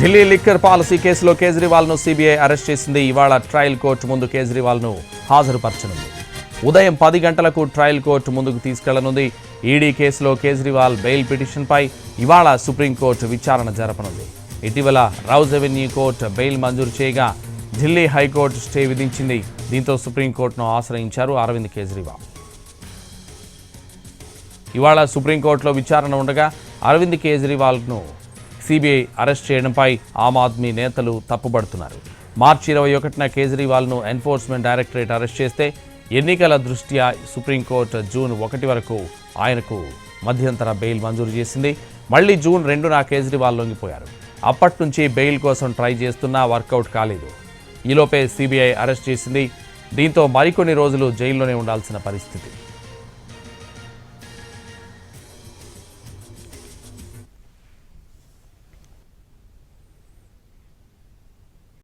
Delhi liquor policy కేసులో కేజ్రీవాల్ను CBI arrest చేసింది. ఇవాళ ట్రయల్ కోర్టు ముందు కేజ్రీవాల్ను హాజరుపరచనుంది. ఉదయం 10 గంటలకు ట్రయల్ కోర్టు ముందుకు తీసుకెళ్లనుంది. ఈడీ కేసులో కేజ్రీవాల్ బెయిల్ పిటిషన్పై ఇవాళ సుప్రీంకోర్టు విచారణ జరపనుంది. ఇటీవల రౌజ్ అవెన్యూ కోర్టు బెయిల్ మంజూరు చేయగా ఢిల్లీ హైకోర్టు స్టే విధించింది. దీంతో సుప్రీంకోర్టును ఆశ్రయించారు అరవింద్ కేజ్రీవాల్. ఇవాళ సుప్రీంకోర్టులో విచారణ ఉండగా అరవింద్ కేజ్రీవాల్ను సిబిఐ అరెస్ట్ చేయడంపై ఆమ్ ఆద్మీ నేతలు తప్పుబడుతున్నారు. మార్చి 21న కేజ్రీవాల్ను ఎన్ఫోర్స్మెంట్ డైరెక్టరేట్ అరెస్ట్ చేస్తే ఎన్నికల దృష్ట్యా సుప్రీంకోర్టు జూన్ 1 వరకు ఆయనకు మధ్యంతర బెయిల్ మంజూరు చేసింది. మళ్లీ జూన్ 2న కేజ్రీవాల్ లొంగిపోయారు. అప్పటి నుంచి బెయిల్ కోసం ట్రై చేస్తున్నా వర్కౌట్ కాలేదు. ఈలోపే సిబిఐ అరెస్ట్ చేసింది. దీంతో మరికొన్ని రోజులు జైల్లోనే ఉండాల్సిన పరిస్థితి.